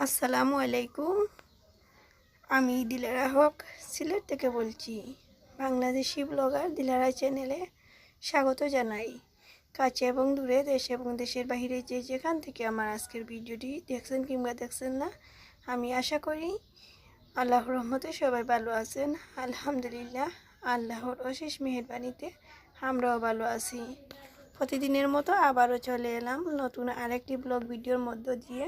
আসসালামু আলাইকুম। আমি দিলারা হক সিলেট থেকে বলছি। বাংলাদেশি ব্লগার দিলারা চ্যানেলে স্বাগত জানাই। কাছে এবং দূরে, দেশ এবং দেশের বাইরে যে যেখান থেকে আমার আজকের ভিডিওটি দেখছেন কিংবা দেখছেন না, আমি আশা করি আল্লাহর রহমতে সবাই ভালো আছেন। আলহামদুলিল্লাহ, আল্লাহর অশেষ মেহেরবানিতে আমরাও ভালো আছি। প্রতিদিনের মতো আবারও চলে এলাম নতুন আরেকটি ব্লগ ভিডিওর মধ্য দিয়ে।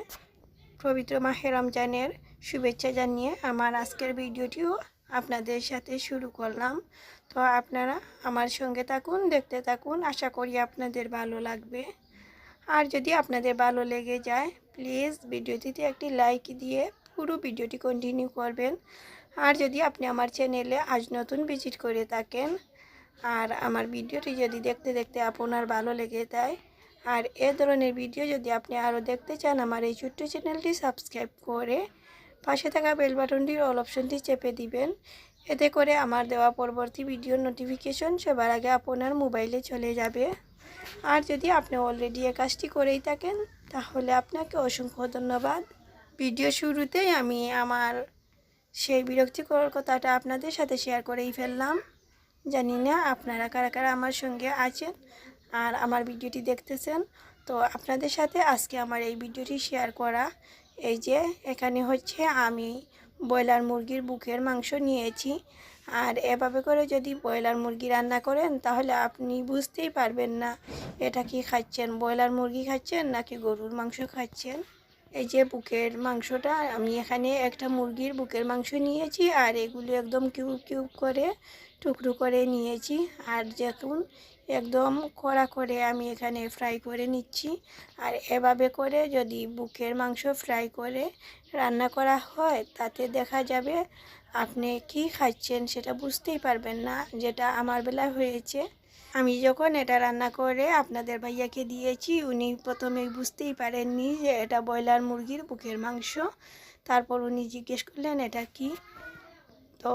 পবিত্র মাহে রমজানের শুভেচ্ছা জানিয়ে আমার আজকের ভিডিওটিও আপনাদের সাথে শুরু করলাম। তো আপনারা আমার সঙ্গে থাকুন, দেখতে থাকুন, আশা করি আপনাদের ভালো লাগবে। আর যদি আপনাদের ভালো লেগে যায়, প্লিজ ভিডিওটিতে একটি লাইক দিয়ে পুরো ভিডিওটি কন্টিনিউ করবেন। আর যদি আপনি আমার চ্যানেলে আজ নতুন ভিজিট করে থাকেন আর আমার ভিডিওটি যদি দেখতে দেখতে আপনার ভালো লেগে যায়, আর এ ধরনের ভিডিও যদি আপনি আরও দেখতে চান, আমার এই ছোট্ট চ্যানেলটি সাবস্ক্রাইব করে পাশে থাকা বেল বাটনটির অল অপশনটি চেপে দিবেন। এতে করে আমার দেওয়া পরবর্তী ভিডিওর নোটিফিকেশন সবার আগে আপনার মোবাইলে চলে যাবে। আর যদি আপনি অলরেডি এ কাজটি করেই থাকেন, তাহলে আপনাকে অসংখ্য ধন্যবাদ। ভিডিও শুরুতেই আমি আমার সেই বিরক্তিকর কথাটা আপনাদের সাথে শেয়ার করেই ফেললাম। জানি না আপনারা কারা কারা আমার সঙ্গে আছেন আর আমার ভিডিওটি দেখতেছেন। তো আপনাদের সাথে আজকে আমার এই ভিডিওটি শেয়ার করা, এই যে এখানে হচ্ছে আমি ব্রয়লার মুরগির বুকের মাংস নিয়েছি। আর এভাবে করে যদি ব্রয়লার মুরগি রান্না করেন, তাহলে আপনি বুঝতেই পারবেন না এটা কি খাচ্ছেন, ব্রয়লার মুরগি খাচ্ছেন নাকি গরুর মাংস খাচ্ছেন। এই যে বুকের মাংসটা, আমি এখানে একটা মুরগির বুকের মাংস নিয়েছি আর এগুলো একদম কিউব কিউব করে টুকরো করে নিয়েছি। আর দেখুন, একদম কড়া করে আমি এখানে ফ্রাই করে নিচ্ছি। আর এভাবে করে যদি বুকের মাংস ফ্রাই করে রান্না করা হয়, তাতে দেখা যাবে আপনি কি খাচ্ছেন সেটা বুঝতেই পারবেন না, যেটা আমার বেলায় হয়েছে। আমি যখন এটা রান্না করে আপনাদের ভাইয়াকে দিয়েছি, উনি প্রথমে বুঝতেই পারেননি যে এটা ব্রয়লার মুরগির বুকের মাংস। তারপর উনি জিজ্ঞেস করলেন এটা কি। তো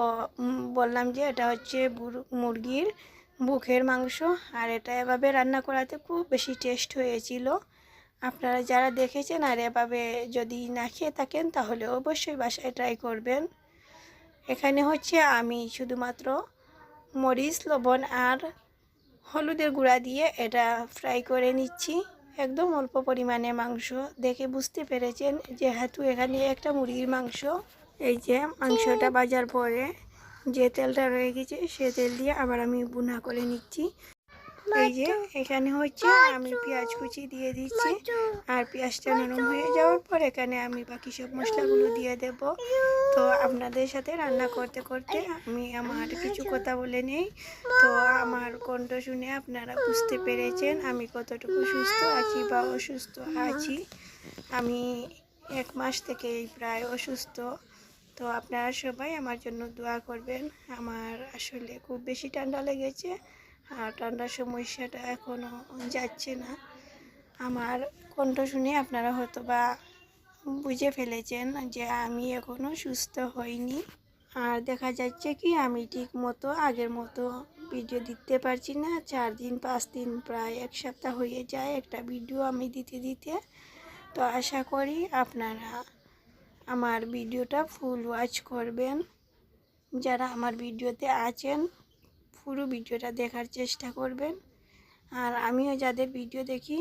বললাম যে এটা হচ্ছে মুরগির বুকের মাংস। আর এটা এভাবে রান্না করাতে খুব বেশি টেস্ট হয়েছিল। আপনারা যারা দেখেছেন আর এভাবে যদি না খেয়ে থাকেন, তাহলে অবশ্যই বাসায় ট্রাই করবেন। এখানে হচ্ছে আমি শুধুমাত্র মরিচ, লবণ আর হলুদের গুঁড়া দিয়ে এটা ফ্রাই করে নিচ্ছি। একদম অল্প পরিমাণে মাংস, দেখে বুঝতে পেরেছেন যেহেতু এখানে একটা মুরগির মাংস। এই যে মাংসটা ভাজার পরে যে তেলটা রয়ে গেছে, সে তেল দিয়ে আবার আমি ভুনা করে নিচ্ছি। এই যে এখানে হচ্ছে আমি পেঁয়াজ কুচি দিয়ে দিচ্ছি। আর পেঁয়াজটা নরম হয়ে যাওয়ার পর এখানে আমি বাকি সব মশলাগুলো দিয়ে দেব। তো আপনাদের সাথে রান্না করতে করতে আমি আমার কিছু কথা বলে নেই। তো আমার কণ্ঠ শুনে আপনারা বুঝতে পেরেছেন আমি কতটুকু সুস্থ আছি বা অসুস্থ আছি। আমি 1 মাস থেকেই প্রায় অসুস্থ। তো আপনারা সবাই আমার জন্য দোয়া করবেন। আমার আসলে খুব বেশি ঠান্ডা লেগেছে আর ঠান্ডার সমস্যাটা এখনও যাচ্ছে না। আমার কণ্ঠ শুনে আপনারা হয়তো বা বুঝে ফেলেছেন যে আমি এখনও সুস্থ হইনি। আর দেখা যাচ্ছে কি আমি ঠিক মতো আগের মতো ভিডিও দিতে পারছি না। 4 দিন 5 দিন প্রায় 1 সপ্তাহ হয়ে যায় একটা ভিডিও আমি দিতে। তো আশা করি আপনারা আমার ভিডিওটা ফুল ওয়াচ করবেন। যারা আমার ভিডিওতে আছেন, পুরো ভিডিওটা দেখার চেষ্টা করবেন। আর আমিও যাদের ভিডিও দেখি,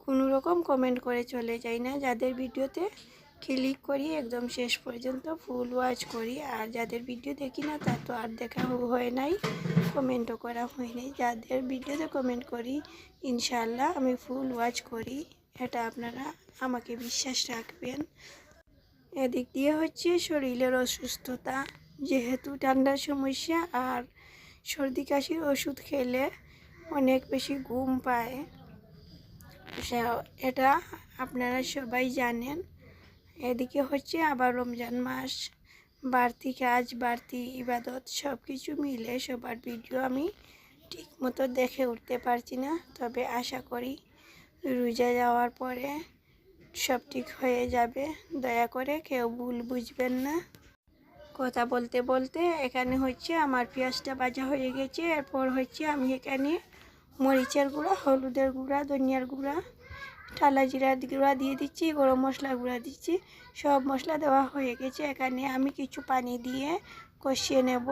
কোনো রকম কমেন্ট করে চলে যাই না। যাদের ভিডিওতে ক্লিক করি একদম শেষ পর্যন্ত ফুল ওয়াচ করি। আর যাদের ভিডিও দেখি না, তা তো আর দেখা হয় নাই, কমেন্টও করা হয় নাই। যাদের ভিডিওতে কমেন্ট করি, ইনশাআল্লাহ আমি ফুল ওয়াচ করি। এটা আপনারা আমাকে বিশ্বাস রাখবেন। এদিক দিয়ে হচ্ছে শরীরের অসুস্থতা, যেহেতু ঠান্ডার সমস্যা আর সর্দি কাশির ওষুধ খেলে অনেক বেশি ঘুম পায়, এটা আপনারা সবাই জানেন। এদিকে হচ্ছে আবার রমজান মাস, বাড়তি কাজ, বাড়তি ইবাদত, সব কিছু মিলে সবার ভিডিও আমি ঠিক মতো দেখে উঠতে পারছি না। তবে আশা করি রোজা যাওয়ার পরে সব ঠিক হয়ে যাবে। দয়া করে কেউ ভুল বুঝবেন না। কথা বলতে বলতে এখানে হচ্ছে আমার পেঁয়াজটা ভাজা হয়ে গেছে। এরপর হচ্ছে আমি এখানে মরিচের গুঁড়া, হলুদের গুঁড়া, ধনিয়ার গুঁড়া, ঠালা জিরা গুঁড়া দিয়ে দিচ্ছি, গরম মশলা গুঁড়া দিচ্ছি। সব মশলা দেওয়া হয়ে গেছে। এখানে আমি কিছু পানি দিয়ে কষিয়ে নেব।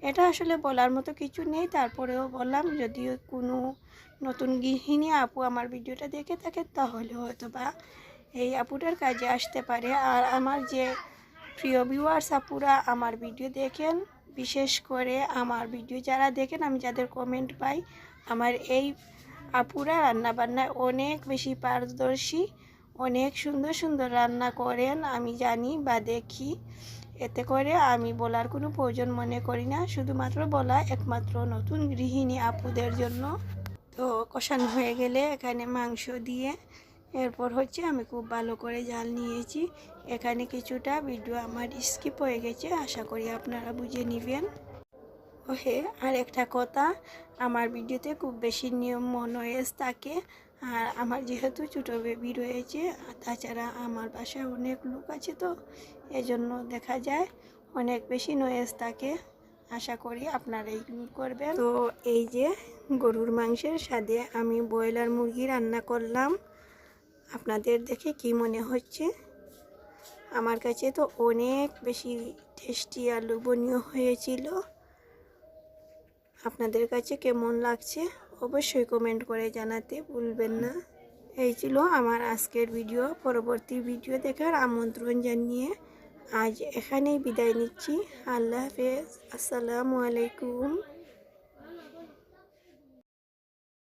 এটা আসলে বলার মতো কিছু নেই, তারপরেও বললাম, যদিও কোনো নতুন গৃহিণী আপু আমার ভিডিওটা দেখে থাকে তাহলে হয়তো বা এই আপুটার কাজে আসতে পারে। আর আমার যে প্রিয় ভিউয়ার্স আপুরা আমার ভিডিও দেখেন, বিশেষ করে আমার ভিডিও যারা দেখেন, আমি যাদের কমেন্ট পাই, আমার এই আপুরা রান্নাবান্নায় অনেক বেশি পারদর্শী, অনেক সুন্দর সুন্দর রান্না করেন আমি জানি বা দেখি। এতে করে আমি বলার কোনো প্রয়োজন মনে করি না, শুধুমাত্র বলা একমাত্র নতুন গৃহিণী আপুদের জন্য। তো কষানো হয়ে গেলে এখানে মাংস দিয়ে এরপর হচ্ছে আমি খুব ভালো করে জাল নিয়েছি। এখানে কিছুটা ভিডিও আমার স্কিপ হয়ে গেছে, আশা করি আপনারা বুঝে নেবেন। ওহে, আর একটা কথা, আমার ভিডিওতে খুব বেশি নিয়ম নয়েজ থাকে। আর আমার যেহেতু ছোটো বেবি রয়েছে, তাছাড়া আমার বাসায় অনেক লোক আছে, তো এজন্য দেখা যায় অনেক বেশি নয়েজ থাকে। আশা করি আপনারা ইগনোর করবেন। তো এই যে গরুর মাংসের সাথে আমি ব্রয়লার মুরগি রান্না করলাম। আপনাদের দেখে কি মনে হচ্ছে? আমার কাছে তো অনেক বেশি টেস্টি আর লোভনীয় হয়েছিল। আপনাদের কাছে কেমন লাগছে অবশ্যই কমেন্ট করে জানাতে ভুলবেন না। এই ছিল আমার আজকের ভিডিও। পরবর্তী ভিডিও দেখার আমন্ত্রণ জানিয়ে আজ এখানেই বিদায় নিচ্ছি। আল্লাহ হাফেজ, আসসালামু আলাইকুম।